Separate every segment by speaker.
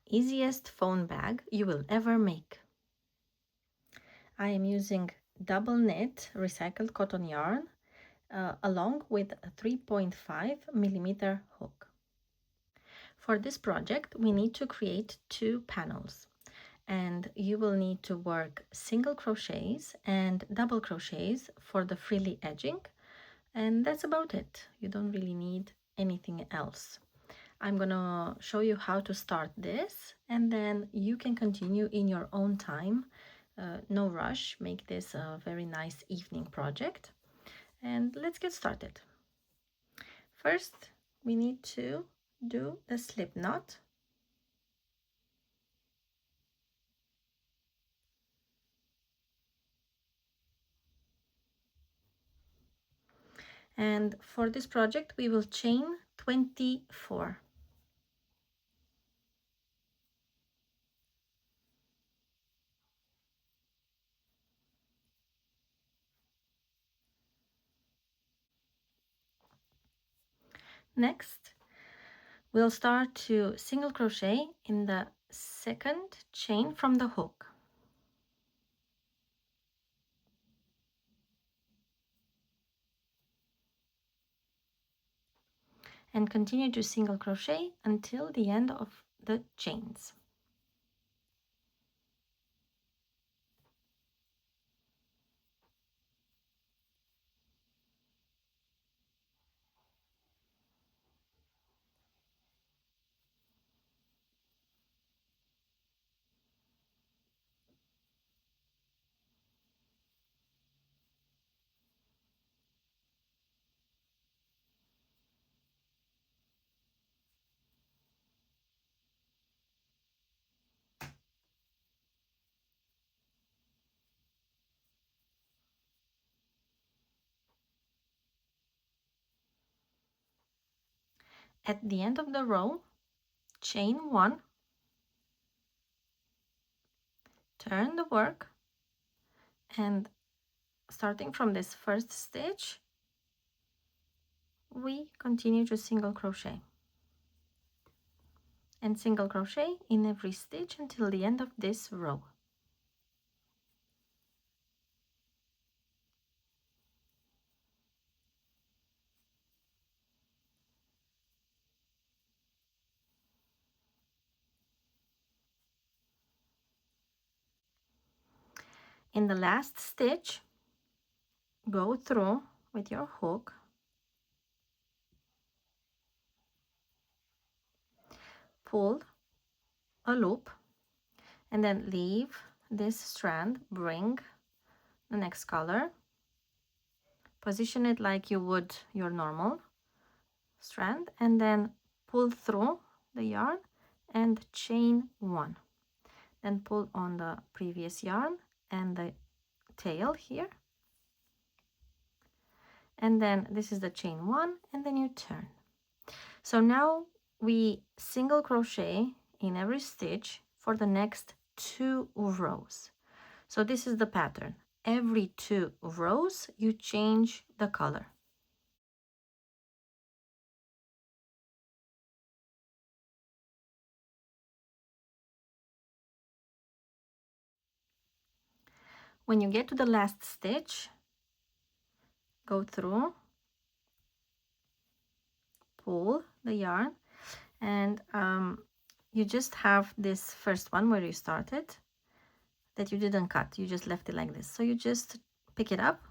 Speaker 1: easiest phone bag you will ever make. I am using double knit recycled cotton yarn along with a 3.5 mm hook. For this project, we need to create 2 panels, and you will need to work single crochets and double crochets for the frilly edging, and that's about it. You don't really need anything else. I'm gonna show you how to start this, and then you can continue in your own time. No rush, make this a very nice evening project, and let's get started. First, we need to do the slip knot. And for this project, we will chain 24. Next, we'll start to single crochet in the second chain from the hook. And continue to single crochet until the end of the chains. At the end of the row, chain 1, turn the work, and starting from this first stitch, we continue to single crochet and single crochet in every stitch until the end of this row. In the last stitch, go through with your hook, pull a loop, and then leave this strand, bring the next color, position it like you would your normal strand, and then pull through the yarn and chain 1. Then pull on the previous yarn and the tail here, and then this is the chain 1, and then you turn. So now we single crochet in every stitch for the next 2 rows. So this is the pattern. Every 2 rows you change the color. When you get to the last stitch, go through, pull the yarn, and you just have this first one where you started that you didn't cut, you just left it like this. So you just pick it up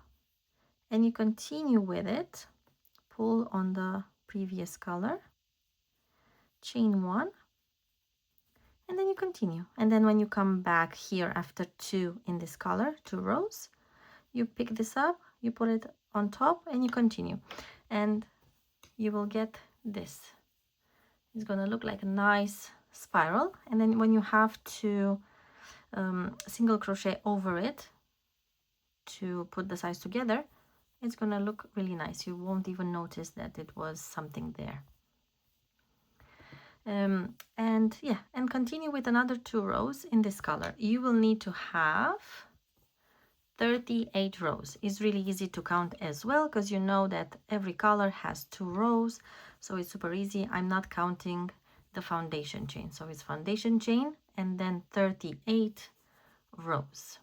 Speaker 1: and you continue with it, pull on the previous color, chain 1, and then you continue. And then when you come back here after 2 in this color, 2 rows, you pick this up, you put it on top, and you continue, and you will get this. It's gonna look like a nice spiral. And then when you have to single crochet over it to put the sides together, it's gonna look really nice. You won't even notice that it was something there. And yeah, and continue with another 2 rows in this color. You will need to have 38 rows. It's really easy to count as well, because you know that every color has 2 rows, so it's super easy. I'm not counting the foundation chain. So it's foundation chain and then 38 rows.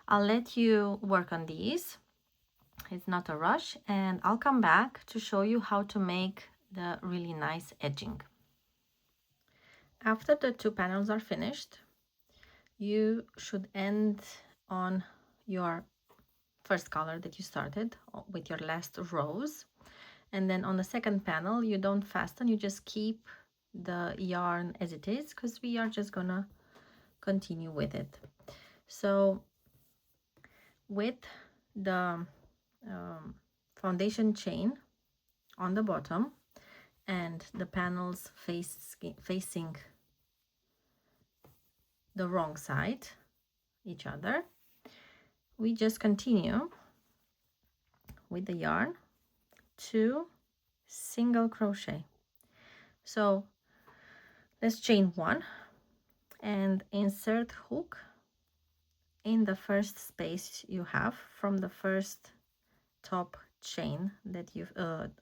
Speaker 1: I'll let you work on these. It's not a rush, and I'll come back to show you how to make the really nice edging. After the 2 panels are finished, you should end on your first color that you started with your last rows, and then on the second panel you don't fasten, you just keep the yarn as it is, because we are just gonna continue with it. So with the foundation chain on the bottom and the panels facing the wrong side each other, we just continue with the yarn to single crochet. So let's chain 1 and insert hook in the first space you have from the first top chain that you've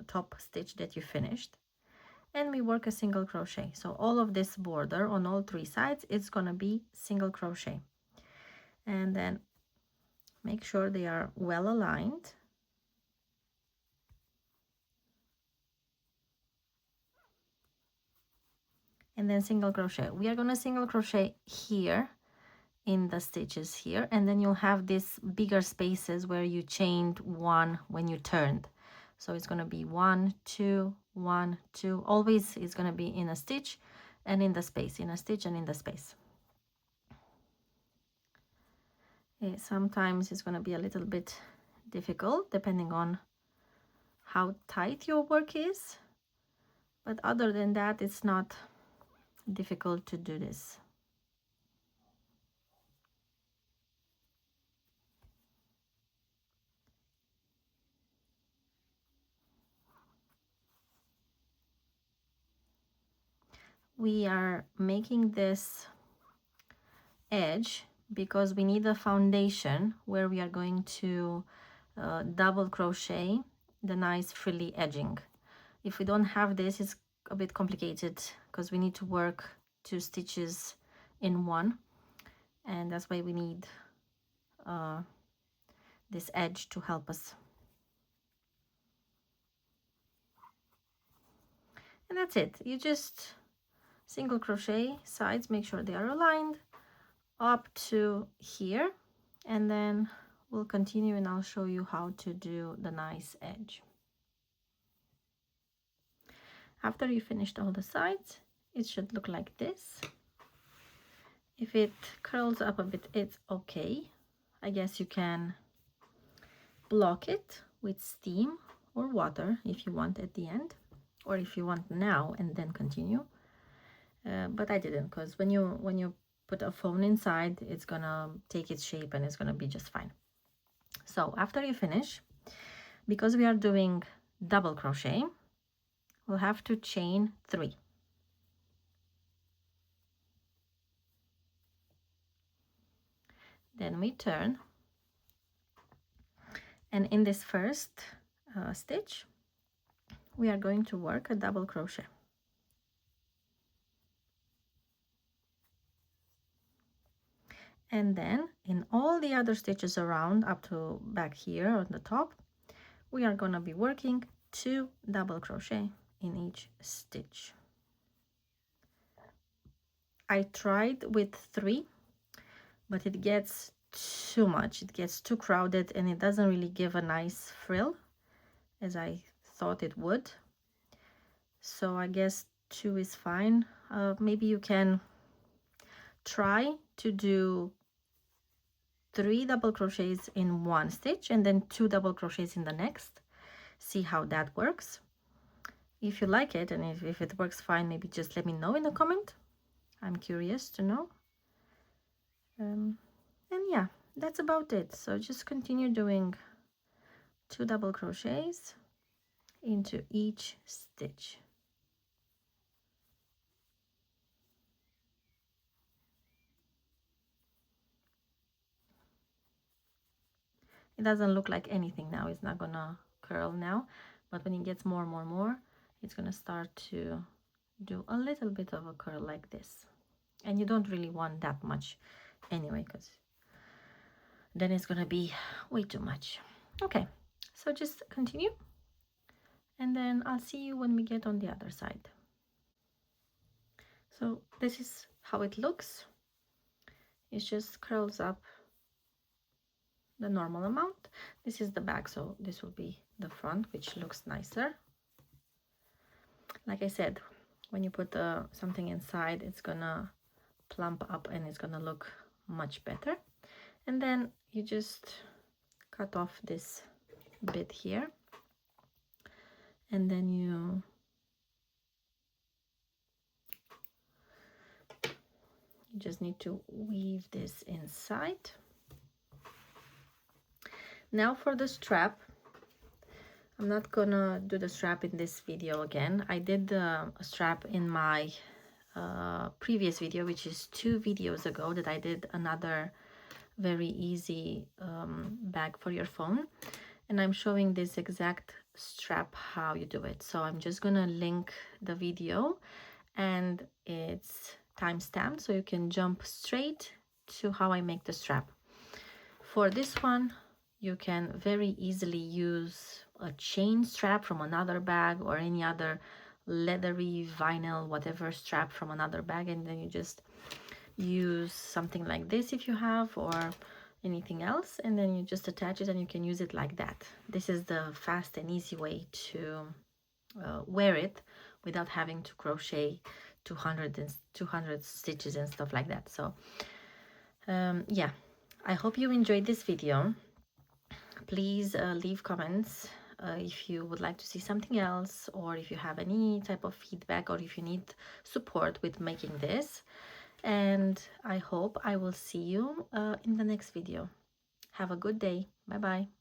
Speaker 1: top stitch that you finished, and we work a single crochet. So all of this border on all 3 sides, it's gonna be single crochet, and then make sure they are well aligned. And then single crochet. We are going to single crochet here in the stitches here, and then you'll have these bigger spaces where you chained 1 when you turned. So it's going to be 1 2 1 2. Always it's going to be in a stitch and in the space, in a stitch and in the space. Sometimes it's going to be a little bit difficult depending on how tight your work is, but other than that, it's not difficult to do this. We are making this edge because we need a foundation where we are going to double crochet the nice frilly edging. If we don't have this, it's a bit complicated because we need to work 2 stitches in one, and that's why we need this edge to help us. And that's it. You just single crochet sides, make sure they are aligned up to here, and then we'll continue and I'll show you how to do the nice edge. After you finished all the sides, it should look like this. If it curls up a bit, it's okay. I guess you can block it with steam or water if you want at the end, or if you want now and then continue. But I didn't, because when you put a phone inside, it's gonna take its shape and it's gonna be just fine. So after you finish, because we are doing double crochet, we'll have to chain 3. Then we turn, and in this first stitch we are going to work a double crochet. And then in all the other stitches around up to back here on the top, we are going to be working 2 double crochet in each stitch. I tried with 3, but it gets too much, it gets too crowded, and it doesn't really give a nice frill as I thought it would. So I guess 2 is fine. Maybe you can try to do 3 double crochets in one stitch and then 2 double crochets in the next. See how that works. If you like it, and if it works fine, maybe just let me know in the comment. I'm curious to know. And yeah, that's about it. So just continue doing 2 double crochets into each stitch. It doesn't look like anything now, it's not gonna curl now, but when it gets more, it's gonna start to do a little bit of a curl like this. And you don't really want that much anyway, because then it's gonna be way too much. Okay, so just continue, and then I'll see you when we get on the other side. So this is how it looks. It just curls up the normal amount. This is the back, so this will be the front, which looks nicer. Like I said, when you put something inside, it's gonna plump up and it's gonna look much better. And then you just cut off this bit here, and then you just need to weave this inside. Now for the strap, I'm not gonna do the strap in this video again. I did a strap in my previous video, which is 2 videos ago, that I did another very easy bag for your phone, and I'm showing this exact strap how you do it. So I'm just gonna link the video, and it's timestamped, so you can jump straight to how I make the strap. For this one, you can very easily use a chain strap from another bag, or any other leathery, vinyl, whatever strap from another bag, and then you just use something like this if you have, or anything else, and then you just attach it and you can use it like that. This is the fast and easy way to wear it without having to crochet 200 stitches and stuff like that. So yeah, I hope you enjoyed this video. Please leave comments if you would like to see something else, or if you have any type of feedback, or if you need support with making this. And I hope I will see you in the next video. Have a good day. Bye bye.